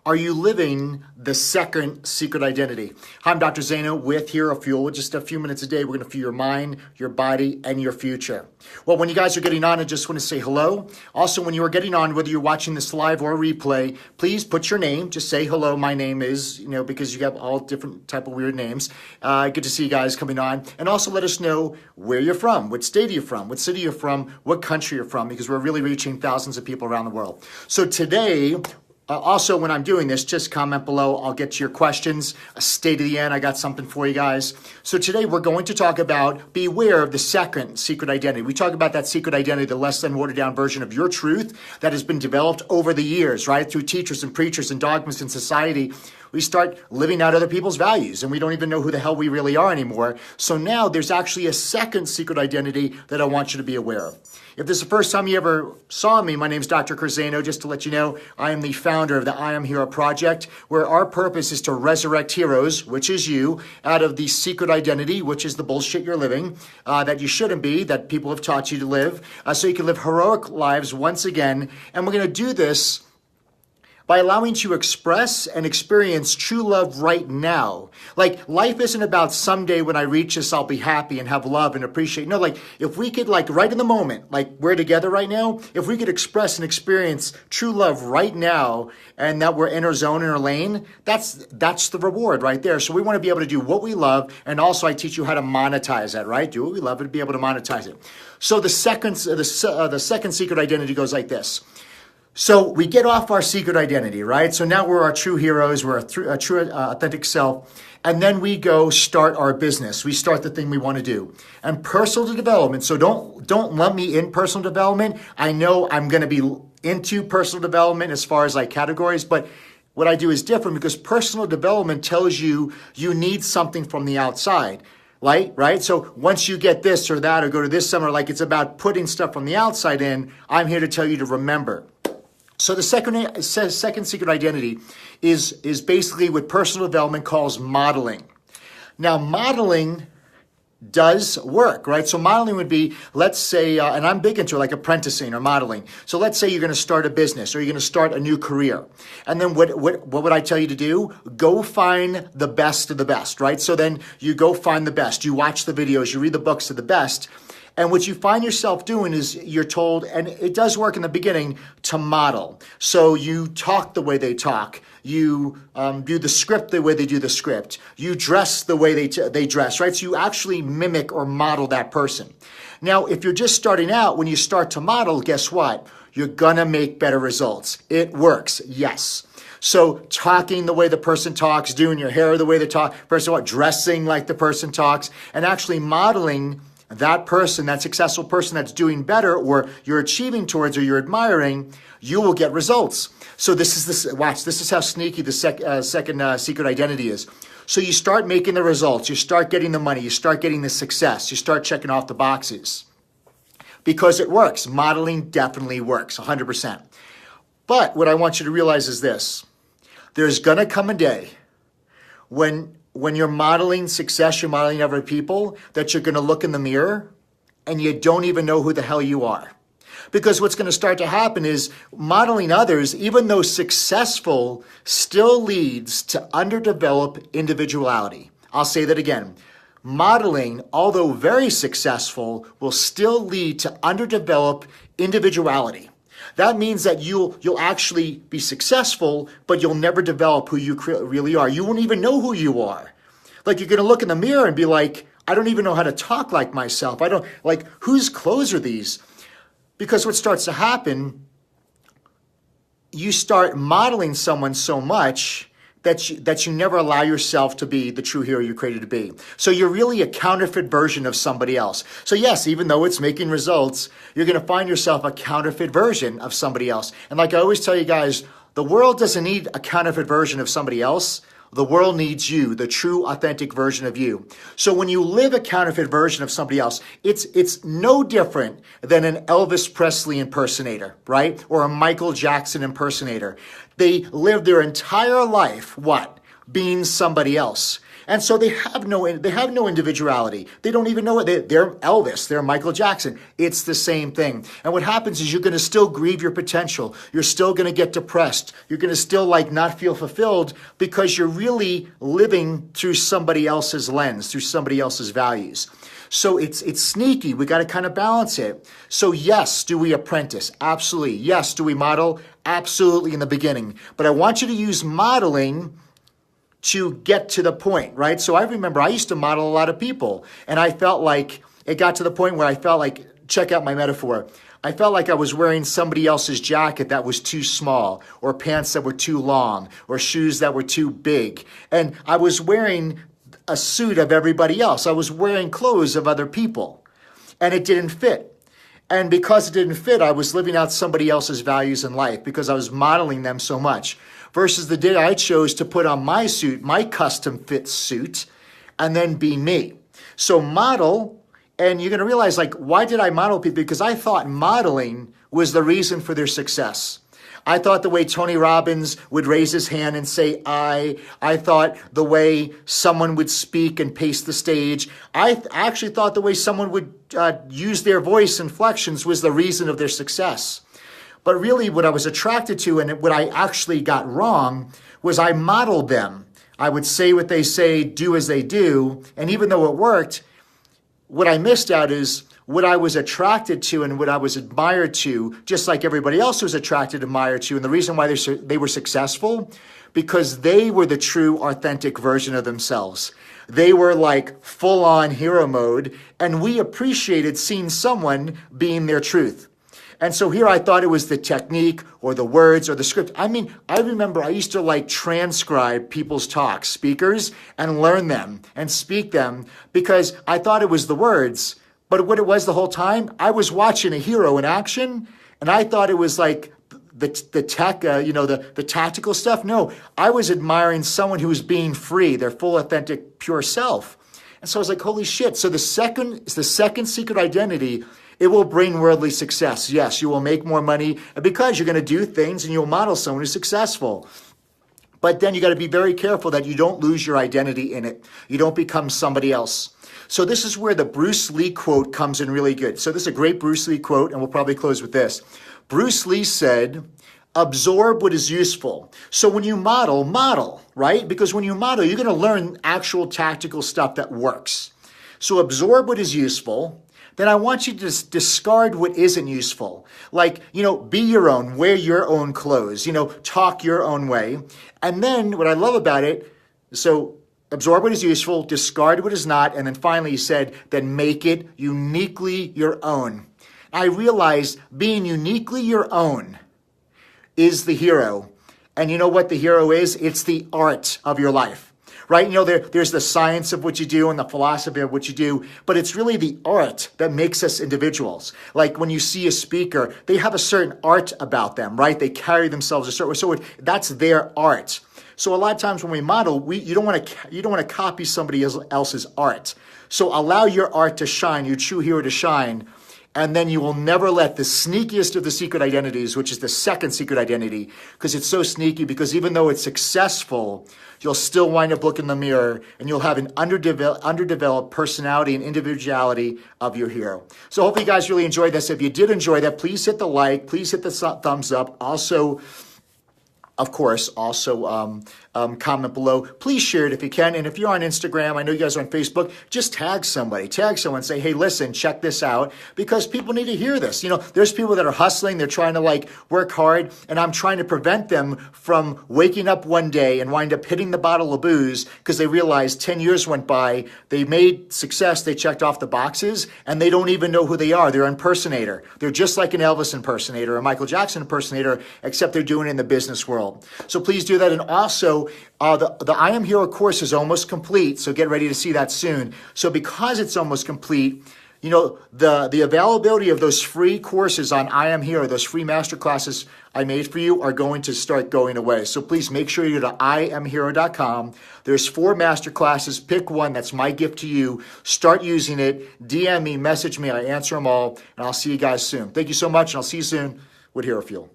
Are you living the second secret identity? Hi, I'm Dr. Zaino with Hero Fuel. Just a few minutes a day, we're going to fuel your mind, your body, and your future. Well, when you guys are getting on, I just want to say hello. Also, when you are getting on, whether you're watching this live or a replay, please put your name. Just say hello. My name is, because you have all different type of weird names. Good to see you guys coming on. And also let us know where you're from, what state are you from, what city you're from, what country you're from, because we're really reaching thousands of people around the world. So today, also, when I'm doing this, just comment below. I'll get to your questions. Stay to the end. I got something for you guys. So today we're going to talk about beware of the second secret identity. We talk about that secret identity, the less than watered down version of your truth that has been developed over the years, right? Through teachers and preachers and dogmas in society. We start living out other people's values and we don't even know who the hell we really are anymore. So now there's actually a second secret identity that I want you to be aware of. If this is the first time you ever saw me, my name is Dr. Zaino. Just to let you know, I am the founder of the I Am Hero Project, where our purpose is to resurrect heroes, which is you, out of the secret identity, which is the bullshit you're living, that you shouldn't be, that people have taught you to live, so you can live heroic lives once again. And we're going to do this by allowing you to express and experience true love right now. Like, life isn't about someday when I reach this, I'll be happy and have love and appreciate. No, like, if we could, like, right in the moment, like, we're together right now, if we could express and experience true love right now and that we're in our zone, in our lane, that's the reward right there. So we want to be able to do what we love, and also I teach you how to monetize that, right? Do what we love and be able to monetize it. So the second secret identity goes like this. So we get off our secret identity, right? So now we're our true heroes, we're a true authentic self, and then we go start our business. We start the thing we want to do. And personal development, so don't lump me in personal development. I know I'm going to be into personal development as far as like categories, but what I do is different because personal development tells you you need something from the outside. Right? So once you get this or that or go to this seminar, like it's about putting stuff from the outside in, I'm here to tell you to remember. So the second secret identity is basically what personal development calls modeling. Now, modeling does work, right? So modeling would be, let's say, and I'm big into like apprenticing or modeling. So let's say you're going to start a business or you're going to start a new career. And then what would I tell you to do? Go find the best of the best, right? So then you go find the best. You watch the videos, you read the books of the best. And what you find yourself doing is you're told, and it does work in the beginning, to model. So you talk the way they talk. You do the script the way they do the script. You dress the way they dress, right? So you actually mimic or model that person. Now, if you're just starting out, when you start to model, guess what? You're going to make better results. It works, yes. So talking the way the person talks, doing your hair the way they talk, dressing like the person talks, and actually modeling that person, that successful person that's doing better or you're achieving towards or you're admiring, you will get results. So this is how sneaky the second secret identity is. So you start making the results, you start getting the money, you start getting the success, you start checking off the boxes. Because it works. Modeling definitely works, 100%. But what I want you to realize is this. There's going to come a day when you're modeling success, you're modeling other people, that you're going to look in the mirror and you don't even know who the hell you are. Because what's going to start to happen is modeling others, even though successful, still leads to underdeveloped individuality. I'll say that again. Modeling, although very successful, will still lead to underdeveloped individuality. That means that you'll actually be successful, but you'll never develop who you really are. You won't even know who you are. Like, you're going to look in the mirror and be like, I don't even know how to talk like myself. Whose clothes are these? Because what starts to happen, you start modeling someone so much that you never allow yourself to be the true hero you're created to be. So you're really a counterfeit version of somebody else. So yes, even though it's making results, you're going to find yourself a counterfeit version of somebody else. And like I always tell you guys, the world doesn't need a counterfeit version of somebody else. The world needs you, the true, authentic version of you. So when you live a counterfeit version of somebody else, it's no different than an Elvis Presley impersonator, right? Or a Michael Jackson impersonator. They live their entire life, what? Being somebody else. And so they have no individuality. They don't even know it. They're Elvis. They're Michael Jackson. It's the same thing. And what happens is you're going to still grieve your potential. You're still going to get depressed. You're going to still not feel fulfilled because you're really living through somebody else's lens, through somebody else's values. So it's sneaky. We got to kind of balance it. So yes, do we apprentice? Absolutely. Yes, do we model? Absolutely in the beginning. But I want you to use modeling to get to the point, right? So I remember I used to model a lot of people, and I felt like it got to the point where I felt like, check out my metaphor, I felt like I was wearing somebody else's jacket that was too small, or pants that were too long, or shoes that were too big. And I was wearing a suit of everybody else. I was wearing clothes of other people, and it didn't fit. And because it didn't fit, I was living out somebody else's values in life because I was modeling them so much. Versus the day I chose to put on my suit, my custom fit suit, and then be me. So model, and you're going to realize, why did I model people? Because I thought modeling was the reason for their success. I thought the way Tony Robbins would raise his hand and say, I thought the way someone would speak and pace the stage. I actually thought the way someone would use their voice inflections was the reason of their success. But really what I was attracted to and what I actually got wrong was I modeled them. I would say what they say, do as they do. And even though it worked, what I missed out is what I was attracted to and what I was admired to, just like everybody else was attracted and admired to. And the reason why they were successful, because they were the true, authentic version of themselves. They were full on hero mode, and we appreciated seeing someone being their truth. And so here I thought it was the technique or the words or the script. I mean, I remember I used to transcribe people's talks, speakers, and learn them and speak them because I thought it was the words. But what it was the whole time, I was watching a hero in action, and I thought it was the tech, the tactical stuff. No, I was admiring someone who was being free, their full, authentic, pure self. And so I was like, holy shit. So the second secret identity, it will bring worldly success. Yes, you will make more money because you're going to do things and you'll model someone who's successful. But then you got to be very careful that you don't lose your identity in it. You don't become somebody else. So this is where the Bruce Lee quote comes in really good. So this is a great Bruce Lee quote, and we'll probably close with this. Bruce Lee said, absorb what is useful. So when you model, right? Because when you model, you're going to learn actual tactical stuff that works. So absorb what is useful. Then I want you to discard what isn't useful. Be your own, wear your own clothes, talk your own way. And then what I love about it, so absorb what is useful, discard what is not, and then finally he said, then make it uniquely your own. I realized being uniquely your own is the hero. And you know what the hero is? It's the art of your life. Right? There's the science of what you do and the philosophy of what you do, but it's really the art that makes us individuals. Like when you see a speaker, they have a certain art about them, right? They carry themselves a certain way. So that's their art. So a lot of times when we model, you don't want to copy somebody else's art. So allow your art to shine, your true hero to shine. And then you will never let the sneakiest of the secret identities, which is the second secret identity, because it's so sneaky, because even though it's successful, you'll still wind up looking in the mirror and you'll have an underdeveloped personality and individuality of your hero. So hopefully you guys really enjoyed this. If you did enjoy that, please hit the like, please hit the thumbs up. Also, of course, comment below. Please share it if you can. And if you're on Instagram, I know you guys are on Facebook, just tag somebody. Tag someone and say, hey, listen, check this out, because people need to hear this. There's people that are hustling. They're trying to work hard, and I'm trying to prevent them from waking up one day and wind up hitting the bottle of booze because they realized 10 years went by. They made success. They checked off the boxes, and they don't even know who they are. They're an impersonator. They're just like an Elvis impersonator or a Michael Jackson impersonator, except they're doing it in the business world. So please do that. And also, the I Am Hero course is almost complete, so get ready to see that soon. So because it's almost complete, the availability of those free courses on I Am Hero, those free masterclasses I made for you, are going to start going away. So please make sure you go to IamHero.com. There's 4 masterclasses. Pick one. That's my gift to you. Start using it. DM me, message me. I answer them all, and I'll see you guys soon. Thank you so much, and I'll see you soon with Hero Fuel.